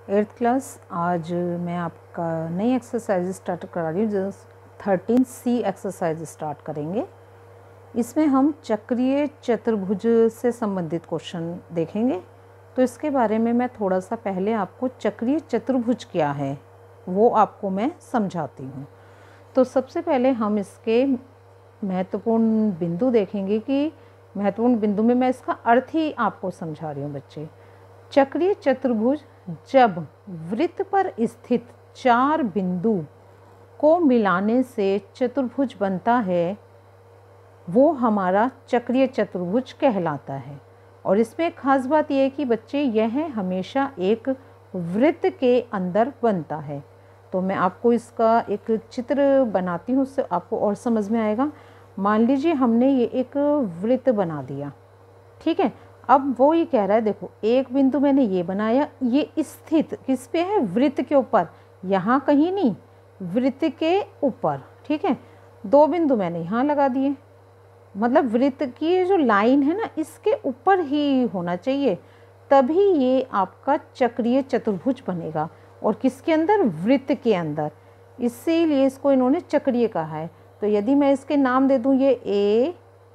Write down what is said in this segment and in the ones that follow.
Eighth class. आज मैं आपका नई एक्सरसाइज स्टार्ट करा रही हूँ। जो 13C एक्सरसाइज स्टार्ट करेंगे। इसमें हम चक्रीय चतुर्भुज से संबंधित क्वेश्चन देखेंगे। तो इसके बारे में मैं थोड़ा सा पहले आपको चक्रीय चतुर्भुज क्या है वो आपको मैं समझाती हूँ। तो सबसे पहले हम इसके महत्वपूर्ण बिंदु देखेंगे कि महत्वपूर्ण बिंदु में मैं इसका अर्थ ही आपको समझा रही हूँ बच्चे। चक्रीय चतुर्भुज जब वृत्त पर स्थित चार बिंदु को मिलाने से चतुर्भुज बनता है वो हमारा चक्रीय चतुर्भुज कहलाता है। और इसमें खास बात यह है कि बच्चे यह हमेशा एक वृत्त के अंदर बनता है। तो मैं आपको इसका एक चित्र बनाती हूँ, उससे आपको और समझ में आएगा। मान लीजिए हमने ये एक वृत्त बना दिया, ठीक है। अब वो ये कह रहा है, देखो एक बिंदु मैंने ये बनाया, ये स्थित किस पे है? वृत्त के ऊपर, यहाँ कहीं नहीं, वृत्त के ऊपर, ठीक है। दो बिंदु मैंने यहाँ लगा दिए, मतलब वृत्त की जो लाइन है ना इसके ऊपर ही होना चाहिए, तभी ये आपका चक्रीय चतुर्भुज बनेगा। और किसके अंदर? वृत्त के अंदर। इसीलिए इसको इन्होंने चक्रीय कहा है। तो यदि मैं इसके नाम दे दूँ ये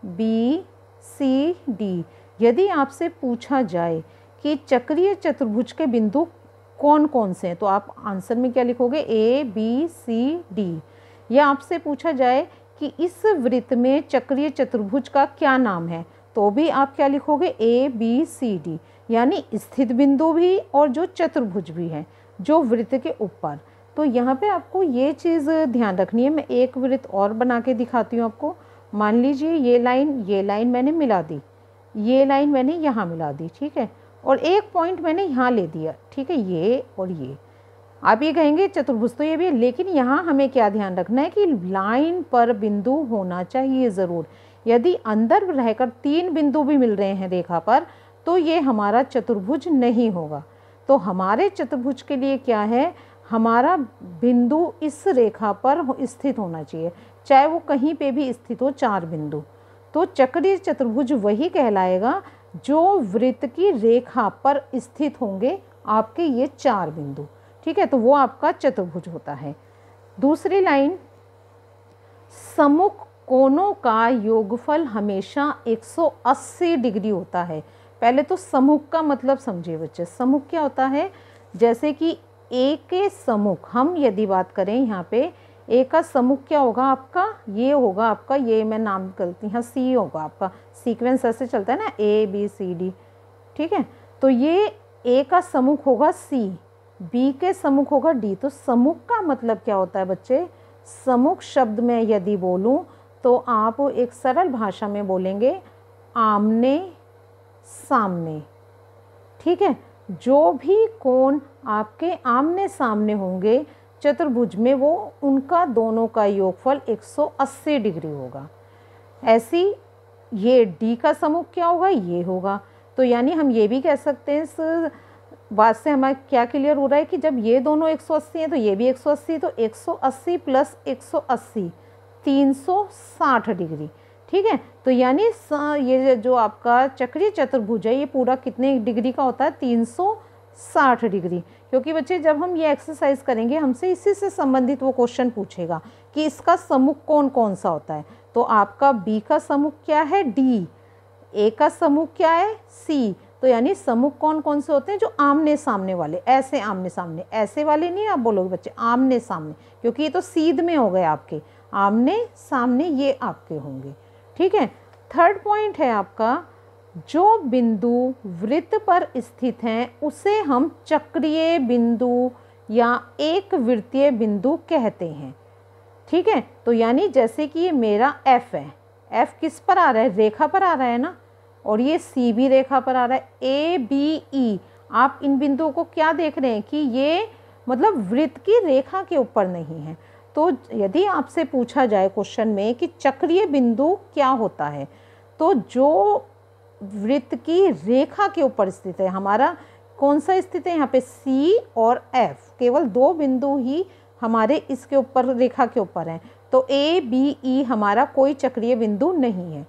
ABCD, यदि आपसे पूछा जाए कि चक्रीय चतुर्भुज के बिंदु कौन कौन से हैं तो आप आंसर में क्या लिखोगे? ABCD। या आपसे पूछा जाए कि इस वृत्त में चक्रीय चतुर्भुज का क्या नाम है तो भी आप क्या लिखोगे? ABCD, यानी स्थित बिंदु भी और जो चतुर्भुज भी है जो वृत्त के ऊपर। तो यहाँ पे आपको ये चीज़ ध्यान रखनी है। मैं एक वृत्त और बना के दिखाती हूँ आपको। मान लीजिए ये लाइन मैंने मिला दी, ये लाइन मैंने यहाँ मिला दी, ठीक है। और एक पॉइंट मैंने यहाँ ले दिया, ठीक है, ये और ये। आप ये कहेंगे चतुर्भुज तो ये भी है, लेकिन यहाँ हमें क्या ध्यान रखना है कि लाइन पर बिंदु होना चाहिए ज़रूर। यदि अंदर रहकर तीन बिंदु भी मिल रहे हैं रेखा पर तो ये हमारा चतुर्भुज नहीं होगा। तो हमारे चतुर्भुज के लिए क्या है? हमारा बिंदु इस रेखा पर स्थित होना चाहिए, चाहे वो कहीं पे भी स्थित हो, चार बिंदु। तो चक्रीय चतुर्भुज वही कहलाएगा जो वृत्त की रेखा पर स्थित होंगे आपके ये चार बिंदु, ठीक है। तो वो आपका चतुर्भुज होता है। दूसरी लाइन, सम्मुख कोणों का योगफल हमेशा 180 डिग्री होता है। पहले तो सम्मुख का मतलब समझिए बच्चे। सम्मुख क्या होता है? जैसे कि ए के सम्मुख हम यदि बात करें, यहाँ पे ए का सम्मुख क्या होगा आपका? ये होगा आपका, ये मैं नाम करती हूँ, सी होगा आपका। सीक्वेंस ऐसे चलता है ना, ABCD, ठीक है। तो ये ए का सम्मुख होगा C, B के सम्मुख होगा D। तो सम्मुख का मतलब क्या होता है बच्चे? सम्मुख शब्द में यदि बोलूँ तो आप एक सरल भाषा में बोलेंगे आमने सामने, ठीक है। जो भी कोण आपके आमने सामने होंगे चतुर्भुज में वो उनका दोनों का योगफल 180 डिग्री होगा। ऐसी ये D का सम्मुख क्या होगा? ये होगा। तो यानी हम ये भी कह सकते हैं, इस बात से हमें क्या क्लियर हो रहा है कि जब ये दोनों 180 हैं तो ये भी 180, तो 180 प्लस 180 360 डिग्री, ठीक है। तो यानी ये जो आपका चक्रीय चतुर्भुज है ये पूरा कितने डिग्री का होता है? 360 डिग्री। क्योंकि बच्चे जब हम ये एक्सरसाइज करेंगे हमसे इसी से संबंधित वो क्वेश्चन पूछेगा कि इसका सम्मुख कौन कौन सा होता है। तो आपका B का सम्मुख क्या है? D। A का सम्मुख क्या है? C। तो यानी सम्मुख कौन कौन से होते हैं? जो आमने सामने वाले, ऐसे आमने सामने, ऐसे वाले नहीं आप बोलोगे बच्चे, आमने सामने, क्योंकि ये तो सीध में हो गए आपके, आमने सामने ये आपके होंगे, ठीक है। थर्ड पॉइंट है आपका, जो बिंदु वृत्त पर स्थित हैं उसे हम चक्रीय बिंदु या एक वृत्तीय बिंदु कहते हैं, ठीक है। तो यानी जैसे कि ये मेरा F है, F किस पर आ रहा है? रेखा पर आ रहा है ना, और ये C भी रेखा पर आ रहा है, ABE। आप इन बिंदुओं को क्या देख रहे हैं कि ये मतलब वृत्त की रेखा के ऊपर नहीं है। तो यदि आपसे पूछा जाए क्वेश्चन में कि चक्रीय बिंदु क्या होता है तो जो वृत्त की रेखा के ऊपर स्थित है, हमारा कौन सा स्थित है यहाँ पे? C और F, केवल दो बिंदु ही हमारे इसके ऊपर, रेखा के ऊपर हैं। तो ABE हमारा कोई चक्रीय बिंदु नहीं है।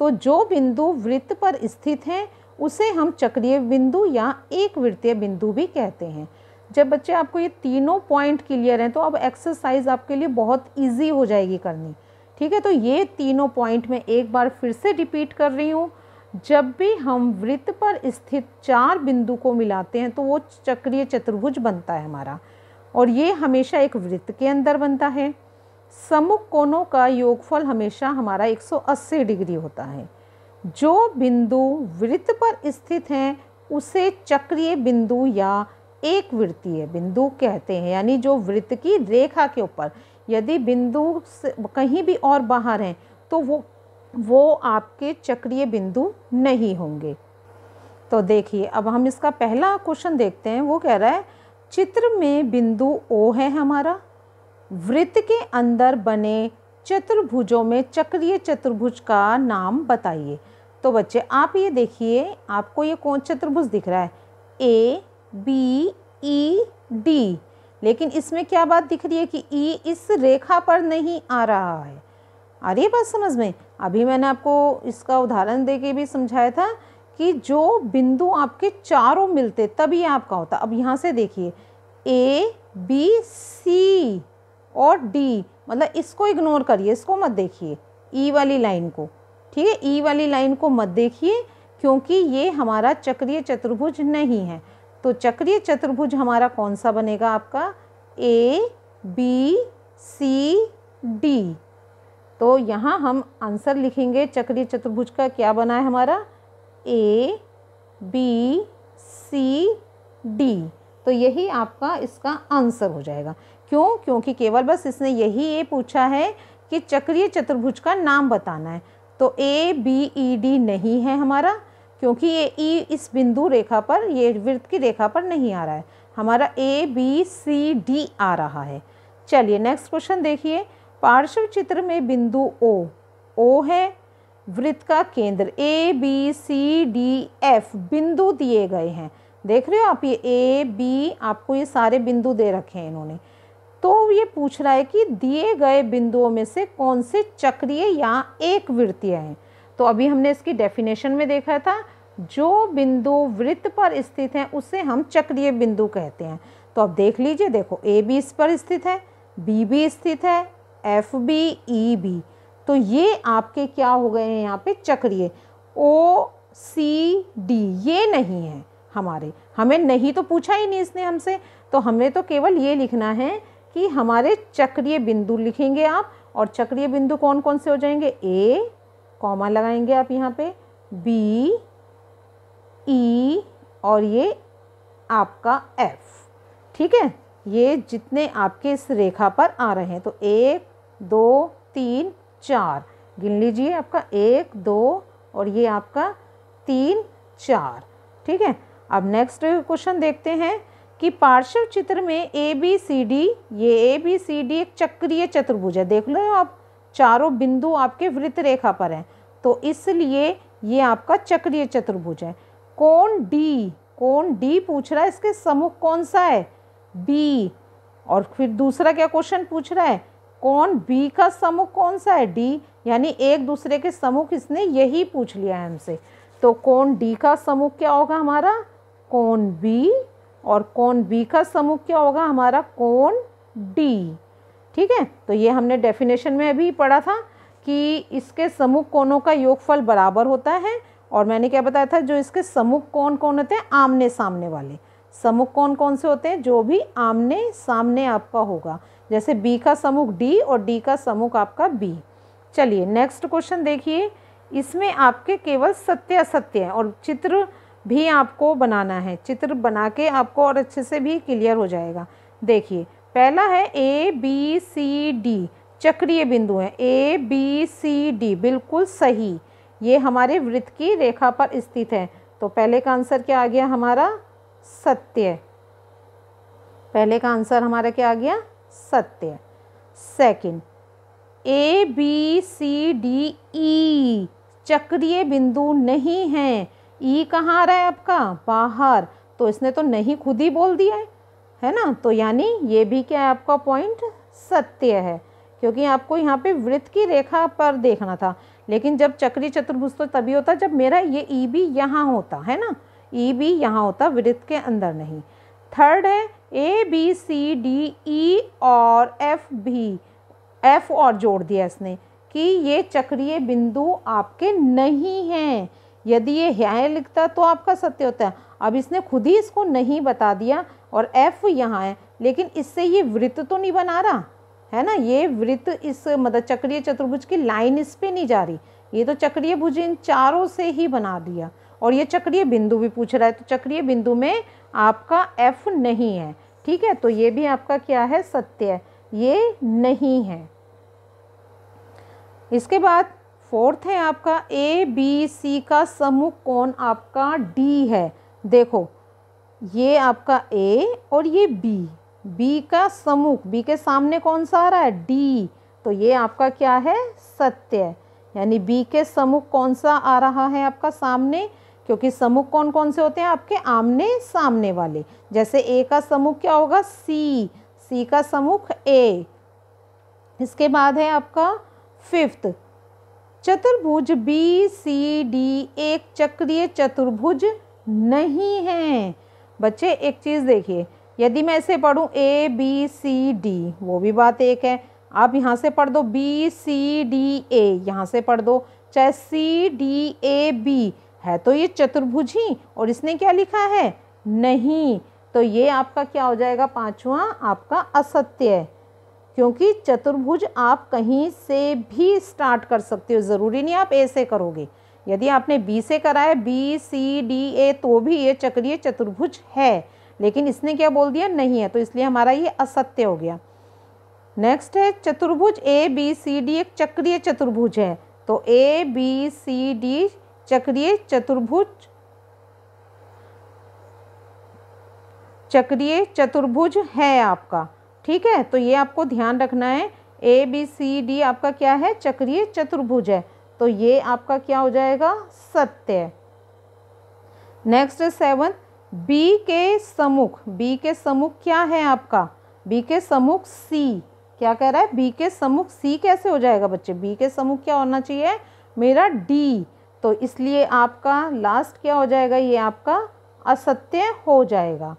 तो जो बिंदु वृत्त पर स्थित हैं उसे हम चक्रीय बिंदु या एक वृत्तीय बिंदु भी कहते हैं। जब बच्चे आपको ये तीनों पॉइंट क्लियर हैं तो अब एक्सरसाइज आपके लिए बहुत इजी हो जाएगी करनी। ठीक है, तो ये तीनों पॉइंट मैं एक बार फिर से रिपीट कर रही हूँ। जब भी हम वृत्त पर स्थित 4 बिंदु को मिलाते हैं तो वो चक्रीय चतुर्भुज बनता है हमारा, और ये हमेशा एक वृत्त के अंदर बनता है। सम्मुख कोणों का योगफल हमेशा हमारा 180 डिग्री होता है। जो बिंदु वृत्त पर स्थित हैं उसे चक्रीय बिंदु या एक वृत्तीय बिंदु कहते हैं, यानी जो वृत्त की रेखा के ऊपर, यदि बिंदु कहीं भी और बाहर हैं तो वो आपके चक्रीय बिंदु नहीं होंगे। तो देखिए अब हम इसका पहला क्वेश्चन देखते हैं। वो कह रहा है चित्र में बिंदु O है हमारा, वृत्त के अंदर बने चतुर्भुजों में चक्रीय चतुर्भुज का नाम बताइए। तो बच्चे आप ये देखिए, आपको ये कौन चतुर्भुज दिख रहा है, ABED, लेकिन इसमें क्या बात दिख रही है कि E इस रेखा पर नहीं आ रहा है। आ रही है बात समझ में? अभी मैंने आपको इसका उदाहरण देके भी समझाया था कि जो बिंदु आपके चारों मिलते तभी आपका होता। अब यहाँ से देखिए ABC और D, मतलब इसको इग्नोर करिए, इसको मत देखिए, E वाली लाइन को। ठीक है, E वाली लाइन को मत देखिए क्योंकि ये हमारा चक्रीय चतुर्भुज नहीं है। तो चक्रीय चतुर्भुज हमारा कौन सा बनेगा आपका, ABCD। तो यहाँ हम आंसर लिखेंगे चक्रीय चतुर्भुज का क्या बना है हमारा, ABCD। तो यही आपका इसका आंसर हो जाएगा। क्यों? क्योंकि केवल बस इसने ये पूछा है कि चक्रीय चतुर्भुज का नाम बताना है। तो ABED नहीं है हमारा, क्योंकि ये E इस बिंदु रेखा पर, ये वृत्त की रेखा पर नहीं आ रहा है, हमारा ABCD आ रहा है। चलिए नेक्स्ट क्वेश्चन देखिए। पार्श्व चित्र में बिंदु O है, वृत्त का केंद्र ABCDF बिंदु दिए गए हैं। देख रहे हो आप, ये AB, आपको ये सारे बिंदु दे रखे हैं इन्होंने। तो ये पूछ रहा है कि दिए गए बिंदुओं में से कौन से चक्रीय या एक वृत्तीय हैं। तो अभी हमने इसकी डेफिनेशन में देखा था, जो बिंदु वृत्त पर स्थित हैं उसे हम चक्रीय बिंदु कहते हैं। तो अब देख लीजिए, देखो AB इस पर स्थित है, B भी स्थित है, FB EB, तो ये आपके क्या हो गए हैं यहाँ पे चक्रीय। OCD ये नहीं है हमारे, हमें नहीं तो पूछा ही नहीं इसने हमसे, तो हमें तो केवल ये लिखना है कि हमारे चक्रीय बिंदु लिखेंगे आप। और चक्रीय बिंदु कौन कौन से हो जाएंगे, A, कॉमा लगाएंगे आप यहाँ पे, B, E और ये आपका F। ठीक है, ये जितने आपके इस रेखा पर आ रहे हैं, तो 1 2 3 4 गिन लीजिए, आपका 1 2 और ये आपका 3 4। ठीक है, अब नेक्स्ट क्वेश्चन देखते हैं कि पार्श्व चित्र में ABCD, ये ABCD एक चक्रीय चतुर्भुज है। देख लो आप, चारों बिंदु आपके वृत्त रेखा पर हैं, तो इसलिए ये आपका चक्रीय चतुर्भुज है। कोण D पूछ रहा है, इसके सम्मुख कौन सा है, B। और फिर दूसरा क्या क्वेश्चन पूछ रहा है, कोण B का सम्मुख कौन सा है, D, यानी एक दूसरे के सम्मुख इसने यही पूछ लिया है हमसे। तो कोण D का सम्मुख क्या होगा हमारा, कोण B, और कोण B का सम्मुख क्या होगा हमारा, कोण D। ठीक है, तो ये हमने डेफिनेशन में अभी पढ़ा था कि इसके सम्मुख कोणों का योगफल बराबर होता है। और मैंने क्या बताया था, जो इसके सम्मुख कोण कौन होते हैं, आमने सामने वाले। सम्मुख कोण कौन से होते हैं, जो भी आमने सामने आपका होगा, जैसे B का सम्मुख D और D का सम्मुख आपका B। चलिए नेक्स्ट क्वेश्चन देखिए। इसमें आपके केवल सत्य असत्य है और चित्र भी आपको बनाना है। चित्र बना के आपको और अच्छे से भी क्लियर हो जाएगा। देखिए पहला है ABCD, चक्रीय बिंदु है ABCD, बिल्कुल सही, ये हमारे वृत्त की रेखा पर स्थित है। तो पहले का आंसर क्या आ गया हमारा, सत्य। पहले का आंसर हमारा क्या आ गया, सत्य। सेकंड ABCDE, चक्रीय बिंदु नहीं है। E कहाँ आ रहा है आपका, बाहर, तो इसने तो नहीं खुद ही बोल दिया है ना, तो यानी ये भी क्या है आपका पॉइंट, सत्य है, क्योंकि आपको यहाँ पे वृत्त की रेखा पर देखना था। लेकिन जब चक्रीय चतुर्भुज तो तभी होता जब मेरा ये EB यहाँ होता है ना, EB यहाँ होता, वृत्त के अंदर नहीं। थर्ड है ABCDE और F भी, F और जोड़ दिया इसने कि ये चक्रीय बिंदु आपके नहीं हैं। यदि ये है लिखता तो आपका सत्य होता है। अब इसने खुद ही इसको नहीं बता दिया और F यहाँ है, लेकिन इससे ये वृत्त तो नहीं बना रहा है ना। ये वृत्त इस मतलब चक्रीय चतुर्भुज की लाइन इस पे नहीं जा रही, ये तो चक्रीय भुज इन चारों से ही बना दिया। और ये चक्रीय बिंदु भी पूछ रहा है, तो चक्रीय बिंदु में आपका F नहीं है। ठीक है, तो ये भी आपका क्या है, सत्य है, ये नहीं है। इसके बाद फोर्थ है आपका ABC का सम्मुख कोण आपका D है। देखो ये आपका A और ये B का सम्मुख, B के सामने कौन सा आ रहा है, D, तो ये आपका क्या है, सत्य है। यानी B के सम्मुख कौन सा आ रहा है आपका सामने, क्योंकि सम्मुख कौन कौन से होते हैं आपके, आमने सामने वाले। जैसे A का सम्मुख क्या होगा, C का सम्मुख A। इसके बाद है आपका फिफ्थ, चतुर्भुज BCD एक चक्रीय चतुर्भुज नहीं है। बच्चे एक चीज़ देखिए, यदि मैं इसे पढ़ूँ ABCD, वो भी बात एक है। आप यहाँ से पढ़ दो BCDA, यहाँ से पढ़ दो चाहे CDAB, है तो ये चतुर्भुज ही, और इसने क्या लिखा है, नहीं, तो ये आपका क्या हो जाएगा, पांचवा आपका असत्य है। क्योंकि चतुर्भुज आप कहीं से भी स्टार्ट कर सकते हो, ज़रूरी नहीं आप A से करोगे। यदि आपने B से करा है BCDA तो भी ये चक्रीय चतुर्भुज है, लेकिन इसने क्या बोल दिया, नहीं है, तो इसलिए हमारा ये असत्य हो गया। नेक्स्ट है चतुर्भुज ABCD एक चक्रीय चतुर्भुज है, तो ABCD चक्रीय चतुर्भुज है आपका। ठीक है, तो ये आपको ध्यान रखना है, ABCD आपका क्या है, चक्रीय चतुर्भुज है, तो ये आपका क्या हो जाएगा, सत्य है। नेक्स्ट 7, B के सम्मुख क्या है आपका, B के सम्मुख C, क्या कह रहा है, B के सम्मुख C कैसे हो जाएगा बच्चे, B के सम्मुख क्या होना चाहिए मेरा, D, तो इसलिए आपका लास्ट क्या हो जाएगा, ये आपका असत्य हो जाएगा।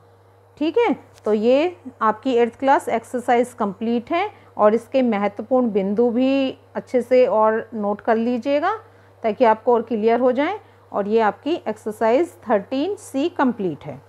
ठीक है, तो ये आपकी 8th क्लास एक्सरसाइज कंप्लीट है, और इसके महत्वपूर्ण बिंदु भी अच्छे से और नोट कर लीजिएगा ताकि आपको और क्लियर हो जाए। और ये आपकी एक्सरसाइज 13C कंप्लीट है।